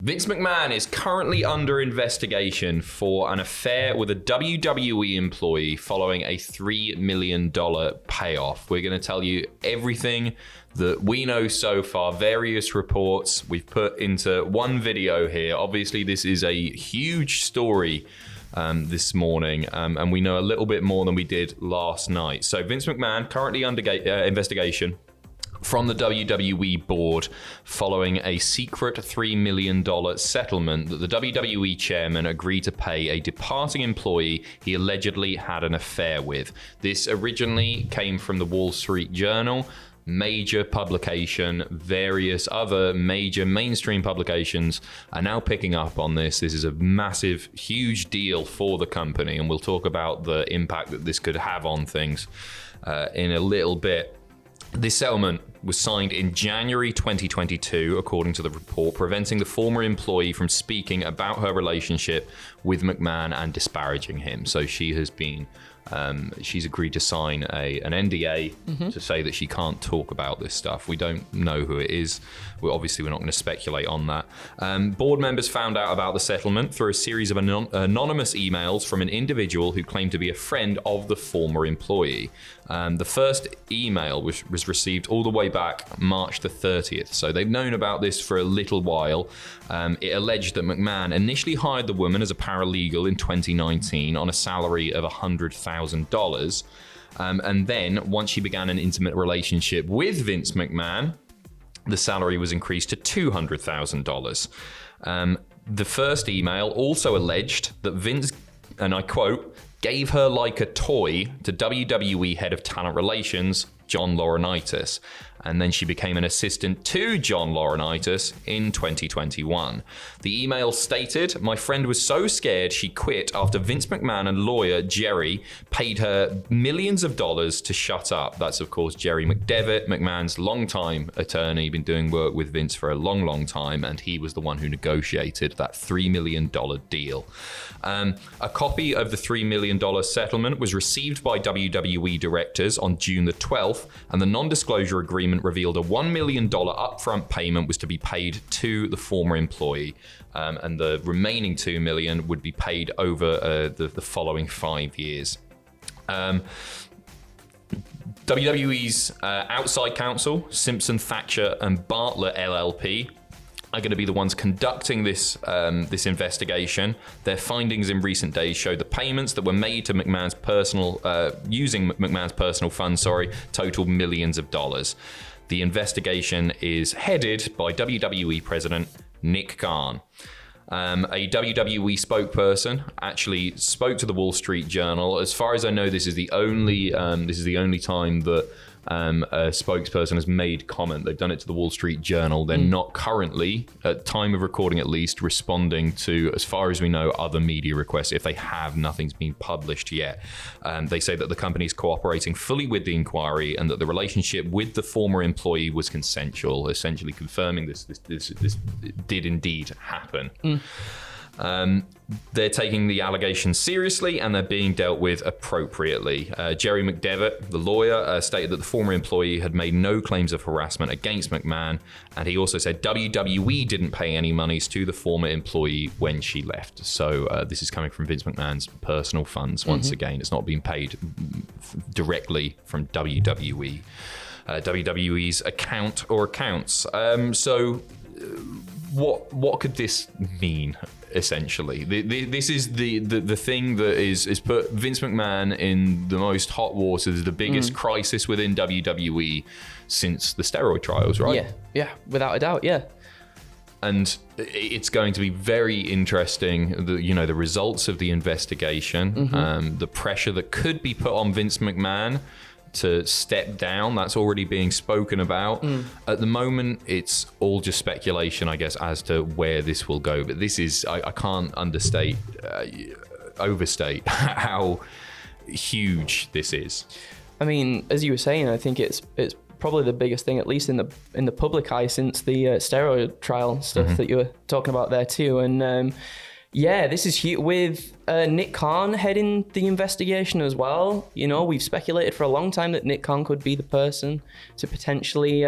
Vince McMahon is currently under investigation for an affair with a WWE employee following a $3 million payoff. We're going to tell you everything that we know so far, various reports we've put into one video here. Obviously, this is a huge story this morning, and we know a little bit more than we did last night. So Vince McMahon currently under investigation from the WWE board following a secret $3 million settlement that the WWE chairman agreed to pay a departing employee he allegedly had an affair with. This originally came from the Wall Street Journal, major publication. Various other major mainstream publications are now picking up on this. This is a massive, huge deal for the company, and we'll talk about the impact that this could have on things in a little bit. This settlement was signed in January 2022, according to the report, preventing the former employee from speaking about her relationship with McMahon and disparaging him. So she has been, she's agreed to sign an NDA to say that she can't talk about this stuff. We don't know who it is. We're not going to speculate on that. Board members found out about the settlement through a series of anonymous emails from an individual who claimed to be a friend of the former employee. The first email was received all the way back March the 30th. So they've known about this for a little while. It alleged that McMahon initially hired the woman as a paralegal in 2019 on a salary of $100,000. And then once she began an intimate relationship with Vince McMahon, the salary was increased to $200,000. The first email also alleged that Vince, and I quote, gave her like a toy to WWE head of talent relations, John Laurinaitis. And then she became an assistant to John Laurinaitis in 2021. The email stated, "My friend was so scared she quit after Vince McMahon and lawyer Jerry paid her millions of dollars to shut up." That's, of course, Jerry McDevitt, McMahon's longtime attorney, been doing work with Vince for a long, long time, and he was the one who negotiated that $3 million deal. A copy of the $3 million settlement was received by WWE directors on June the 12th, and the non-disclosure agreement revealed a $1 million upfront payment was to be paid to the former employee, and the remaining $2 million would be paid over the following 5 years. WWE's outside counsel, Simpson Thacher and Bartlett LLP, are going to be the ones conducting this investigation. Their findings in recent days show the payments that were made to McMahon's using McMahon's personal funds, totaled millions of dollars. The investigation is headed by WWE President Nick Khan. A WWE spokesperson actually spoke to the Wall Street Journal. As far as I know, this is the only time that a spokesperson has made comment. They've done it to the Wall Street Journal. They're not currently, at time of recording at least, responding to, as far as we know, other media requests. If they have, nothing's been published yet. They say that the company is cooperating fully with the inquiry and that the relationship with the former employee was consensual, essentially confirming this did indeed happen. They're taking the allegations seriously and they're being dealt with appropriately. Jerry McDevitt, the lawyer, stated that the former employee had made no claims of harassment against McMahon, and he also said WWE didn't pay any monies to the former employee when she left. So this is coming from Vince McMahon's personal funds. Once again, it's not being paid directly from WWE. WWE's account or accounts. So what could this mean? Essentially, this is the thing that is put Vince McMahon in the most hot waters, the biggest crisis within WWE since the steroid trials, right? Yeah, without a doubt, yeah. And it's going to be very interesting, the results of the investigation, the pressure that could be put on Vince McMahon to step down. That's already being spoken about. At the moment, it's all just speculation, I guess, as to where this will go. But this is, I can't overstate how huge this is. I mean, as you were saying, I think it's probably the biggest thing, at least in the public eye, since the steroid trial stuff that you were talking about there too. And yeah, this is huge. With Nick Khan heading the investigation as well. We've speculated for a long time that Nick Khan could be the person to potentially,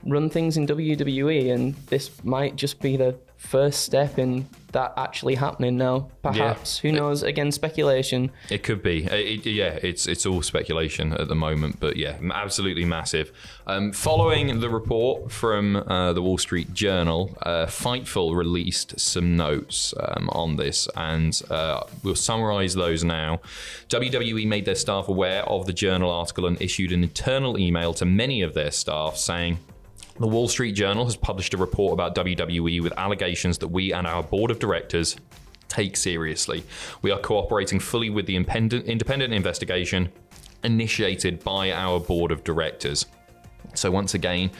run things in WWE, and this might just be the first step in that actually happening now. Perhaps. Who knows? Again, speculation. It could be. It's all speculation at the moment, but yeah, absolutely massive. Following the report from the Wall Street Journal, Fightful released some notes on this, and we'll summarize those now. WWE made their staff aware of the Journal article and issued an internal email to many of their staff saying, the Wall Street Journal has published a report about WWE with allegations that we and our board of directors take seriously. We are cooperating fully with the independent investigation initiated by our board of directors. So once again,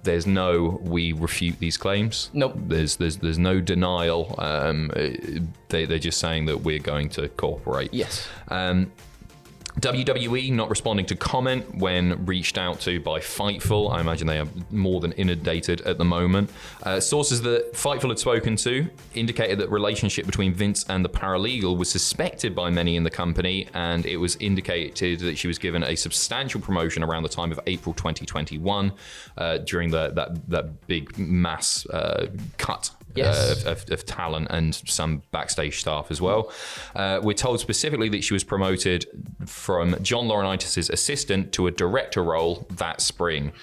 there's no we refute these claims. Nope. There's no denial. They're just saying that we're going to cooperate. Yes. WWE not responding to comment when reached out to by Fightful. I imagine they are more than inundated at the moment. Sources that Fightful had spoken to indicated that relationship between Vince and the paralegal was suspected by many in the company, and it was indicated that she was given a substantial promotion around the time of April 2021 during that big mass cut. Yes. Of talent and some backstage staff as well. We're told specifically that she was promoted from John Laurinaitis' assistant to a director role that spring.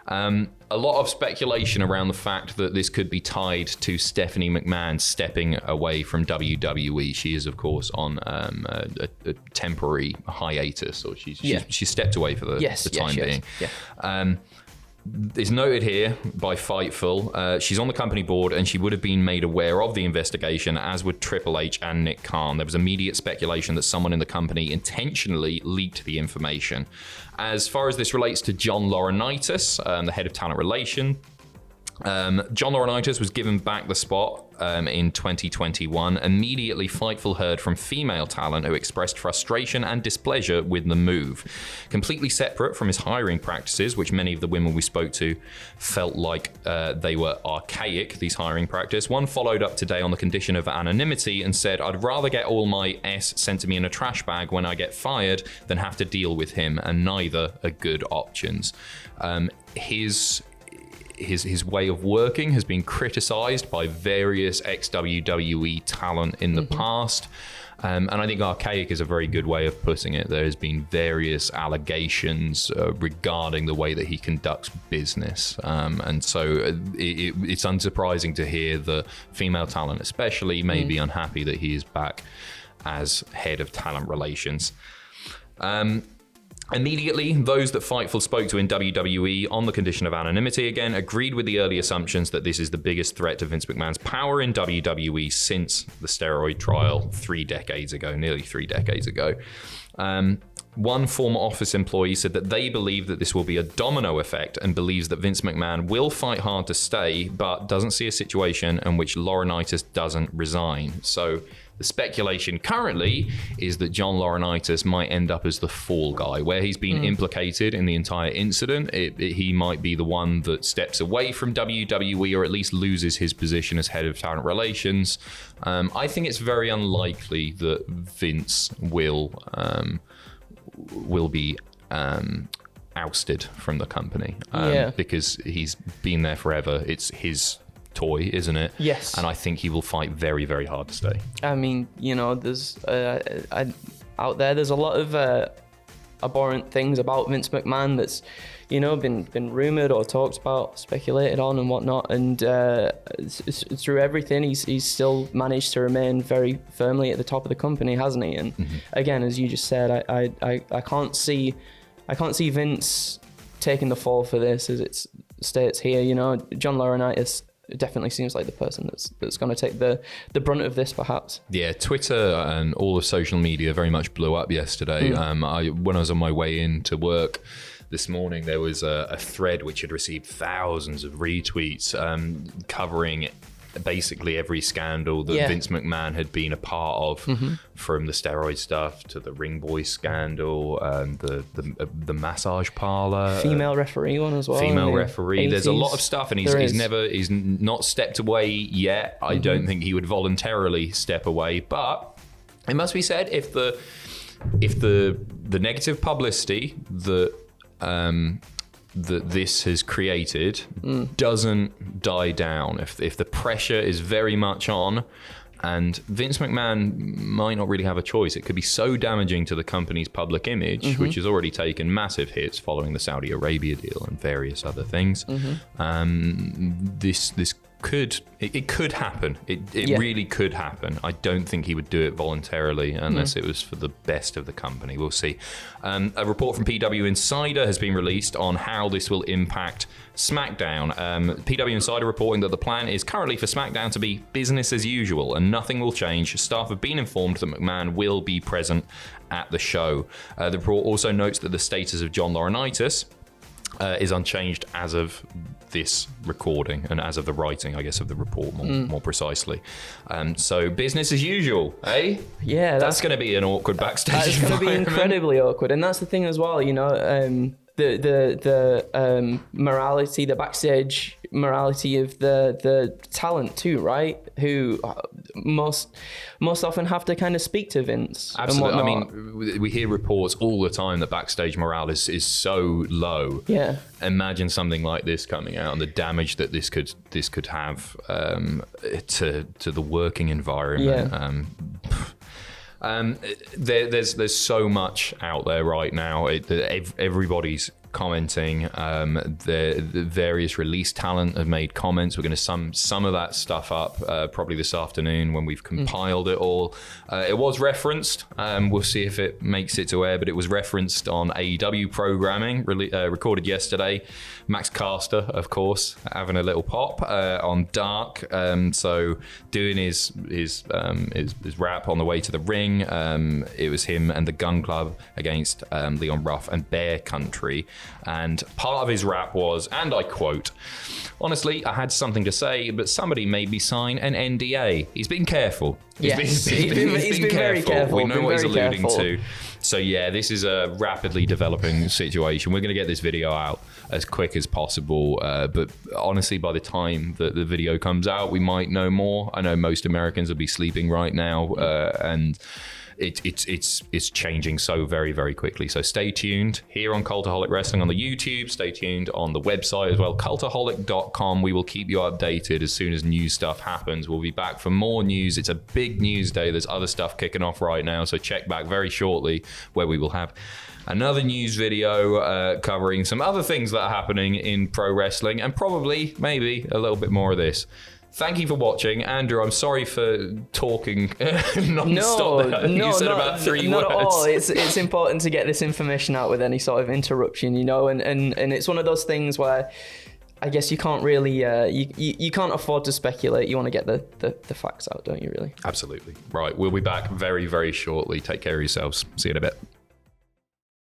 A lot of speculation around the fact that this could be tied to Stephanie McMahon stepping away from WWE. She is, of course, on a temporary hiatus, or she's stepped away for the time being. Yeah. It's noted here by Fightful. She's on the company board and she would have been made aware of the investigation, as would Triple H and Nick Khan. There was immediate speculation that someone in the company intentionally leaked the information. As far as this relates to John Laurinaitis, the head of talent relation, John Laurinaitis was given back the spot in 2021. Immediately, Fightful heard from female talent who expressed frustration and displeasure with the move. Completely separate from his hiring practices, which many of the women we spoke to felt like they were archaic, these hiring practices. One followed up today on the condition of anonymity and said, I'd rather get all my S sent to me in a trash bag when I get fired than have to deal with him, and neither are good options. His way of working has been criticized by various ex-WWE talent in the past. And I think archaic is a very good way of putting it. There has been various allegations regarding the way that he conducts business. And so it's unsurprising to hear the female talent especially may be unhappy that he is back as head of talent relations. Immediately, those that Fightful spoke to in WWE on the condition of anonymity again agreed with the early assumptions that this is the biggest threat to Vince McMahon's power in WWE since the steroid trial nearly 3 decades ago. One former office employee said that they believe that this will be a domino effect and believes that Vince McMahon will fight hard to stay, but doesn't see a situation in which Laurinaitis doesn't resign. So the speculation currently is that John Laurinaitis might end up as the fall guy, where he's been implicated in the entire incident. He might be the one that steps away from WWE, or at least loses his position as head of talent relations. I think it's very unlikely that Vince will be ousted from the company because he's been there forever. It's his toy, isn't it? Yes. And I think he will fight very, very hard to stay. I mean, there's out there's a lot of abhorrent things about Vince McMahon that's been rumored or talked about, speculated on and whatnot, and through everything he's still managed to remain very firmly at the top of the company, hasn't he? And again, as you just said, I can't see Vince taking the fall for this, as it states here. John Laurinaitis definitely seems like the person that's going to take the brunt of this, perhaps. Yeah, Twitter and all of social media very much blew up yesterday. When I was on my way in to work this morning, there was a thread which had received thousands of retweets covering basically every scandal that Vince McMahon had been a part of, from the steroid stuff to the ring boy scandal, the massage parlor, female referee one as well. Female referee. 80s. There's a lot of stuff, and he's not stepped away yet. I don't think he would voluntarily step away, but it must be said, if the negative publicity that that this has created doesn't die down, if the pressure is very much on, and Vince McMahon might not really have a choice. It could be so damaging to the company's public image, which has already taken massive hits following the Saudi Arabia deal and various other things. This could happen. It really could happen. I don't think he would do it voluntarily unless it was for the best of the company. We'll see. A report from PW Insider has been released on how this will impact SmackDown. PW Insider reporting that the plan is currently for SmackDown to be business as usual and nothing will change. Staff have been informed that McMahon will be present at the show. The report also notes that the status of John Laurinaitis is unchanged as of this recording and as of the writing, I guess, of the report more precisely. So business as usual, eh? Yeah, that's going to be an awkward backstage. That's going to be incredibly awkward, and that's the thing as well. You know, the morality, the backstage morality of the talent too, right? Who most often have to kind of speak to Vince. Absolutely. I mean, we hear reports all the time that backstage morale is so low. Yeah. Imagine something like this coming out and the damage that this could have to the working environment. Yeah. There's so much out there right now. Everybody's commenting. The various release talent have made comments. We're going to sum some of that stuff up probably this afternoon when we've compiled it all. It was referenced. We'll see if it makes it to air, but it was referenced on AEW programming recorded yesterday. Max Caster, of course, having a little pop on Dark. So doing his rap on the way to the ring. It was him and the Gun Club against Leon Ruff and Bear Country. And part of his rap was, and I quote, "Honestly, I had something to say, but somebody made me sign an NDA." He's been careful. He's been very careful. We know what he's alluding to. So yeah, this is a rapidly developing situation. We're going to get this video out as quick as possible. But honestly, by the time that the video comes out, we might know more. I know most Americans will be sleeping right now, and it's changing so very, very quickly. So stay tuned here on Cultaholic Wrestling on the YouTube. Stay tuned on the website as well, cultaholic.com. We will keep you updated as soon as new stuff happens. We'll be back for more news. It's a big news day. There's other stuff kicking off right now, so check back very shortly where we will have another news video covering some other things that are happening in pro wrestling and probably, maybe, a little bit more of this. Thank you for watching. Andrew, I'm sorry for talking non-stop. You said about 3 words. Not at all. It's important to get this information out with any sort of interruption, you know, and it's one of those things where I guess you can't really, you can't afford to speculate. You want to get the facts out, don't you, really? Absolutely. Right, we'll be back very, very shortly. Take care of yourselves. See you in a bit.